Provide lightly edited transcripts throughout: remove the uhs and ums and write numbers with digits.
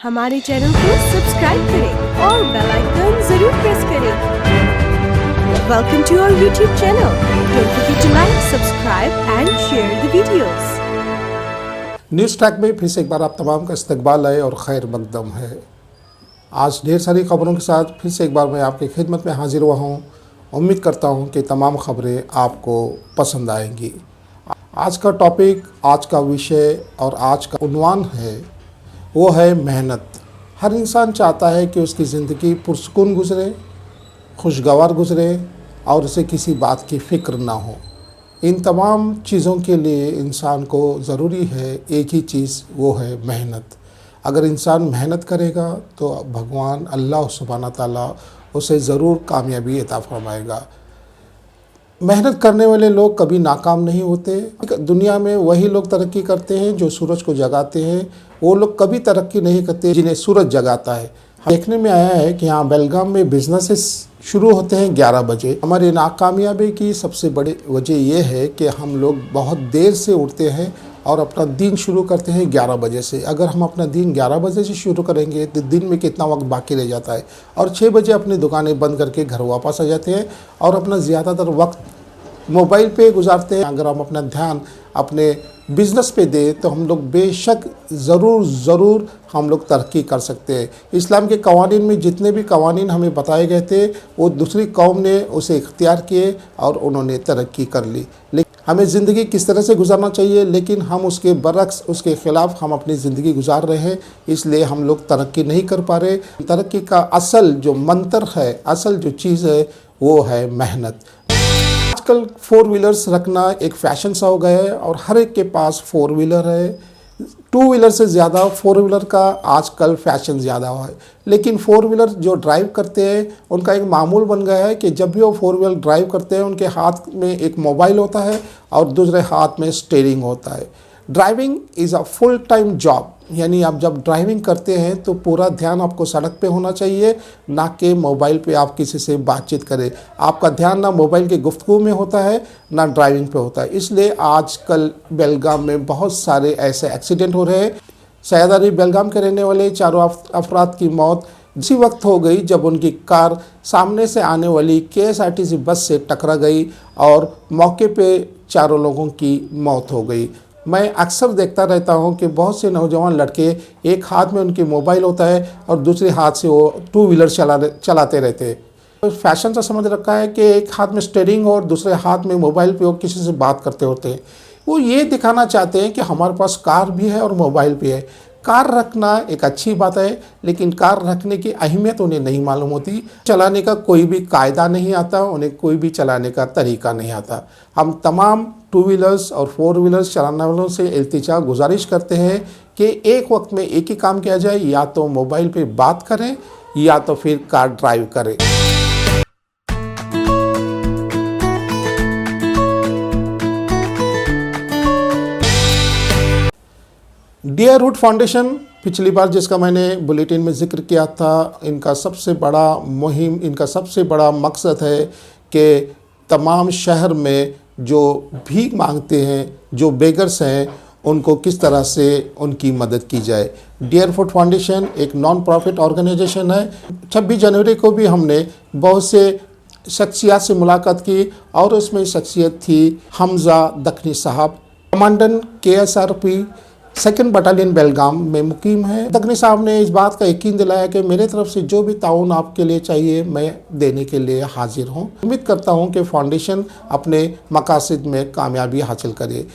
हमारे चैनल को सब्सक्राइब करें और बेल आइकन जरूर प्रेस करें। Welcome to our YouTube channel. Don't forget to like, subscribe and share the videos. News track में फिर से एक बार आप तमाम का इस्तकबाल है और खैर मकदम है। आज ढेर सारी खबरों के साथ फिर से एक बार मैं आपकी खिदमत में हाजिर हुआ हूँ। उम्मीद करता हूँ कि तमाम खबरें आपको पसंद आएंगी। आज का टॉपिक, आज का विषय और आज का उन्वान है वो है मेहनत। हर इंसान चाहता है कि उसकी ज़िंदगी पुरसुकून गुज़रे, खुशगवार गुज़रे और उसे किसी बात की फ़िक्र ना हो। इन तमाम चीज़ों के लिए इंसान को ज़रूरी है एक ही चीज़, वो है मेहनत। अगर इंसान मेहनत करेगा तो भगवान अल्लाह सुब्हाना ताला उसे ज़रूर कामयाबी अता फरमाएगा। मेहनत करने वाले लोग कभी नाकाम नहीं होते। दुनिया में वही लोग तरक्की करते हैं जो सूरज को जगाते हैं। वो लोग कभी तरक्की नहीं करते जिन्हें सूरज जगाता है। देखने में आया है कि यहाँ बेलगाम में बिजनेसेस शुरू होते हैं 11 बजे। हमारी नाकामयाबी की सबसे बड़ी वजह यह है कि हम लोग बहुत देर से उठते हैं और अपना दिन शुरू करते हैं 11 बजे से। अगर हम अपना दिन 11 बजे से शुरू करेंगे तो दिन में कितना वक्त बाकी रह जाता है और 6 बजे अपनी दुकानें बंद करके घर वापस आ जाते हैं और अपना ज़्यादातर वक्त मोबाइल पे गुजारते हैं। अगर हम अपना ध्यान अपने बिज़नेस पे दें तो हम लोग बेशक ज़रूर हम लोग तरक्की कर सकते हैं। इस्लाम के कवानीन में जितने भी कवानीन हमें बताए गए थे वो दूसरी कौम ने उसे इख्तियार किए और उन्होंने तरक्की कर ली। लेकिन हमें ज़िंदगी किस तरह से गुजारना चाहिए, लेकिन हम उसके बरक्स, उसके ख़िलाफ़ हम अपनी ज़िंदगी गुजार रहे हैं, इसलिए हम लोग तरक्की नहीं कर पा रहे। तरक्की का असल जो मंत्र है, असल जो चीज़ है वो है मेहनत। आजकल 4 व्हीलर्स रखना एक फ़ैशन सा हो गया है और हर एक के पास 4 व्हीलर है। 2 व्हीलर से ज़्यादा 4 व्हीलर का आजकल फ़ैशन ज़्यादा हुआ है। लेकिन 4 व्हीलर जो ड्राइव करते हैं उनका एक मामूल बन गया है कि जब भी वो 4 व्हीलर ड्राइव करते हैं उनके हाथ में एक मोबाइल होता है और दूसरे हाथ में स्टीयरिंग होता है। Driving is a full time job, यानी आप जब ड्राइविंग करते हैं तो पूरा ध्यान आपको सड़क पे होना चाहिए, ना कि मोबाइल पे आप किसी से बातचीत करें। आपका ध्यान ना मोबाइल की गुफ्तगू में होता है ना ड्राइविंग पे होता है। इसलिए आजकल बेलगाम में बहुत सारे ऐसे एक्सीडेंट हो रहे हैं। सैदारी बेलगाम के रहने वाले 4 अफराद की मौत इसी वक्त हो गई जब उनकी कार सामने से आने वाली KSRTC बस से टकरा गई और मौके पे 4 लोगों की मौत हो गई। मैं अक्सर देखता रहता हूं कि बहुत से नौजवान लड़के, एक हाथ में उनकी मोबाइल होता है और दूसरे हाथ से वो 2 व्हीलर चलाते रहते हैं। तो फैशन सा समझ रखा है कि एक हाथ में स्टीयरिंग और दूसरे हाथ में मोबाइल पे वो किसी से बात करते होते हैं। वो ये दिखाना चाहते हैं कि हमारे पास कार भी है और मोबाइल भी है। कार रखना एक अच्छी बात है, लेकिन कार रखने की अहमियत उन्हें नहीं मालूम होती। चलाने का कोई भी कायदा नहीं आता, उन्हें कोई भी चलाने का तरीका नहीं आता। हम तमाम 2 व्हीलर्स और 4 व्हीलर्स चलाने वालों से इल्तिजा गुजारिश करते हैं कि एक वक्त में एक ही काम किया जाए, या तो मोबाइल पे बात करें या तो फिर कार ड्राइव करें। डियर रूट फाउंडेशन, पिछली बार जिसका मैंने बुलेटिन में जिक्र किया था, इनका सबसे बड़ा मुहिम, इनका सबसे बड़ा मकसद है कि तमाम शहर में जो भीख मांगते हैं, जो बेगर्स हैं, उनको किस तरह से उनकी मदद की जाए। डियर फूड फाउंडेशन एक नॉन प्रॉफिट ऑर्गेनाइजेशन है। 26 जनवरी को भी हमने बहुत से शख्सियत से मुलाकात की और उसमें शख्सियत थी हमजा दखनी साहब, कमांडेंट KSRP 2nd बटालियन बेलगाम में मुकीम है। दखनी साहब ने इस बात का यकीन दिलाया कि मेरे तरफ से जो भी ताउन आपके लिए चाहिए मैं देने के लिए हाजिर हूँ। उम्मीद करता हूँ कि फाउंडेशन अपने मकासद में कामयाबी हासिल करे।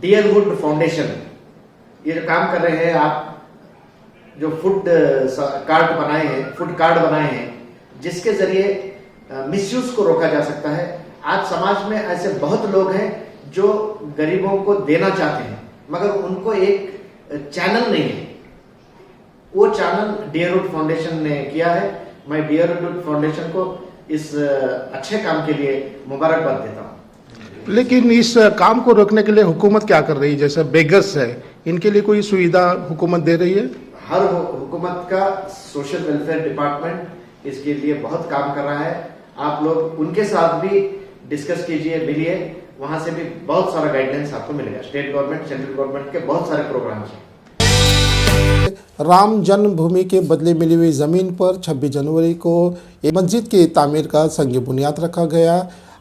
डियर वुड फाउंडेशन ये जो काम कर रहे हैं, आप जो फूड कार्ड बनाए हैं जिसके जरिए मिसयूज को रोका जा सकता है। आज समाज में ऐसे बहुत लोग हैं जो गरीबों को देना चाहते हैं मगर उनको एक चैनल नहीं है। वो चैनल डियर वुड फाउंडेशन ने किया है। मैं डियर वुड फाउंडेशन को इस अच्छे काम के लिए मुबारकबाद देता हूँ। लेकिन इस काम को रोकने के लिए हुकूमत क्या कर रही है? जैसे बेगर्स है, इनके लिए कोई सुविधा हुकूमत दे रही है? हर हुकूमत का सोशल वेलफेयर डिपार्टमेंट इसके लिए बहुत काम कर रहा है। आप लोग उनके साथ भी डिस्कस कीजिए, मिलिए, वहां से भी बहुत सारा गाइडलाइंस आपको मिलेगा। स्टेट गवर्नमेंट, सेंट्रल गवर्नमेंट के बहुत सारे प्रोग्राम्स हैं। राम जन्मभूमि के बदले मिली हुई ज़मीन पर 26 जनवरी को एक मस्जिद की तामीर का संग बुनियाद रखा गया।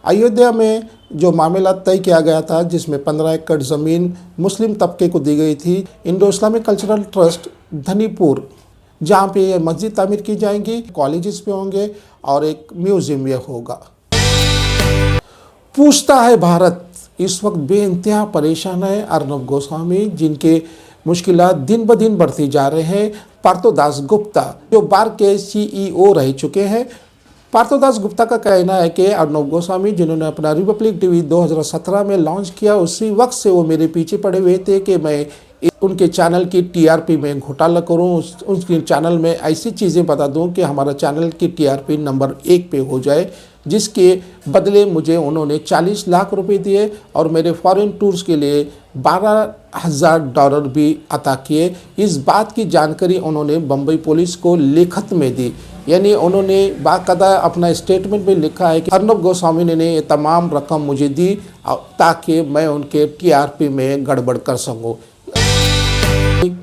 अयोध्या में जो मामला तय किया गया था, जिसमें 15 एकड़ ज़मीन मुस्लिम तबके को दी गई थी, Indo Islamic cultural trust Dhanipur, जहाँ पे ये मस्जिद तामीर की जाएंगी, कॉलेजेस पे होंगे और एक म्यूज़ियम भी होगा। पूछता है भारत इस वक्त बेइंतहा परेशान है अर्नब गोस्वामी, जिनके मुश्किलात दिन ब दिन बढ़ती जा रहे हैं। पार्थोदास गुप्ता जो बार के CEO रह चुके हैं। पार्थोदास गुप्ता का कहना है कि अर्नब गोस्वामी, जिन्होंने अपना रिपब्लिक टीवी 2017 में लॉन्च किया, उसी वक्त से वो मेरे पीछे पड़े हुए थे कि मैं उनके चैनल की TRP में घोटाला करूं, उनके चैनल में ऐसी चीज़ें बता दूं कि हमारा चैनल की TRP नंबर 1 पे हो जाए, जिसके बदले मुझे उन्होंने 40 लाख रुपए दिए और मेरे फॉरेन टूर्स के लिए $12,000 भी अता किए। इस बात की जानकारी उन्होंने बम्बई पुलिस को लिखित में दी, यानी उन्होंने बाकायदा अपना स्टेटमेंट में लिखा है कि अर्नब गोस्वामी ने ये तमाम रकम मुझे दी ताकि मैं उनके TRP में गड़बड़ कर सकूँ।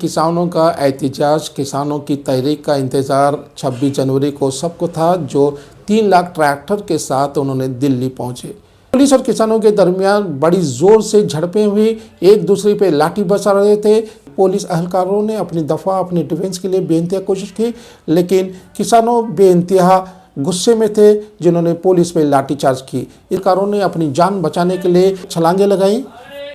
किसानों का एहतजाज, किसानों की तहरीक का इंतज़ार 26 जनवरी को सबको था, जो 3 लाख ट्रैक्टर के साथ उन्होंने दिल्ली पहुंचे। पुलिस और किसानों के दरमियान बड़ी जोर से झड़पें हुई, एक दूसरे पे लाठी बरसा रहे थे। पुलिस अहलकारों ने अपनी दफ़ा, अपनी डिफेंस के लिए बेइंतहा कोशिश की, लेकिन किसानों बेइंतहा गुस्से में थे, जिन्होंने पुलिस पे लाठीचार्ज की। अहलकारों ने अपनी जान बचाने के लिए छलांगे लगाई।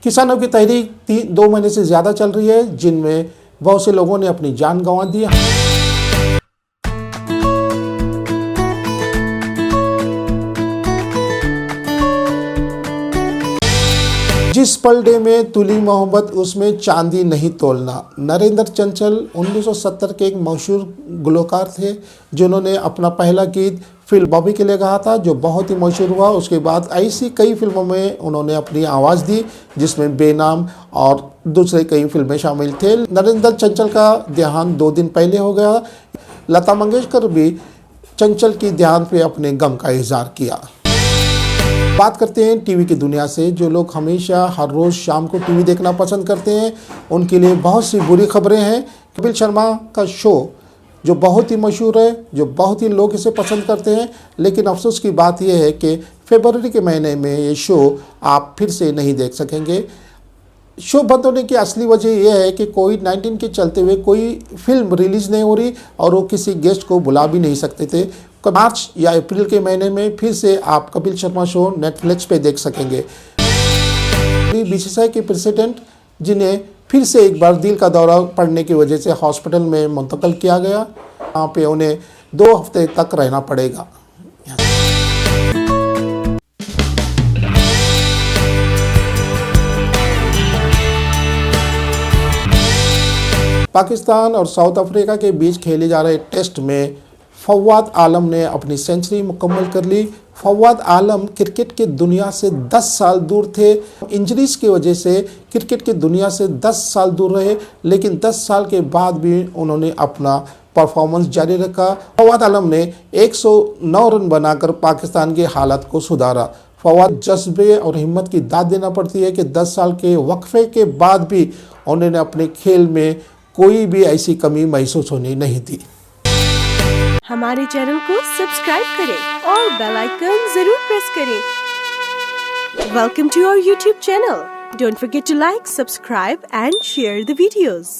किसानों की तहरीक 2 महीने से ज़्यादा चल रही है, जिनमें बहुत से लोगों ने अपनी जान गंवा दी। जिस पलड़े में तुली मोहब्बत उसमें चांदी नहीं तोलना। नरेंद्र चंचल 1970 के एक मशहूर गुलकार थे, जिन्होंने अपना पहला गीत फिल्म बॉबी के लिए गाया था, जो बहुत ही मशहूर हुआ। उसके बाद ऐसी कई फिल्मों में उन्होंने अपनी आवाज़ दी, जिसमें बेनाम और दूसरे कई फिल्में शामिल थे। नरेंद्र चंचल का देहांत 2 दिन पहले हो गया। लता मंगेशकर भी चंचल की देहांत पे अपने गम का इजहार किया। बात करते हैं टीवी की दुनिया से। जो लोग हमेशा हर रोज़ शाम को टीवी देखना पसंद करते हैं, उनके लिए बहुत सी बुरी खबरें हैं। कपिल शर्मा का शो जो बहुत ही मशहूर है, जो बहुत ही लोग इसे पसंद करते हैं, लेकिन अफसोस की बात यह है कि फरवरी के महीने में ये शो आप फिर से नहीं देख सकेंगे। शो बंद होने की असली वजह यह है कि कोविड-19 के चलते हुए कोई फिल्म रिलीज़ नहीं हो रही और वो किसी गेस्ट को बुला भी नहीं सकते थे। मार्च या अप्रैल के महीने में फिर से आप कपिल शर्मा शो नेटफ्लिक्स पे देख सकेंगे। BCCI के प्रेसिडेंट, जिन्हें फिर से एक बार दिल का दौरा पड़ने की वजह से हॉस्पिटल में मुंतकिल किया गया, वहाँ पे उन्हें 2 हफ्ते तक रहना पड़ेगा। पाकिस्तान और साउथ अफ्रीका के बीच खेले जा रहे टेस्ट में फवाद आलम ने अपनी सेंचुरी मुकम्मल कर ली। फवाद आलम क्रिकेट की दुनिया से 10 साल दूर थे। इंजरीज की वजह से क्रिकेट की दुनिया से 10 साल दूर रहे, लेकिन 10 साल के बाद भी उन्होंने अपना परफॉर्मेंस जारी रखा। फवाद आलम ने 109 रन बनाकर पाकिस्तान की हालत को सुधारा। फवाद जज्बे और हिम्मत की दाद देना पड़ती है कि 10 साल के वक्फे के बाद भी उन्होंने अपने खेल में कोई भी ऐसी कमी महसूस होने नहीं दी। हमारे चैनल को सब्सक्राइब करें और बेल आइकन जरूर प्रेस करें। Welcome to our YouTube channel. Don't forget to like, subscribe and share the videos.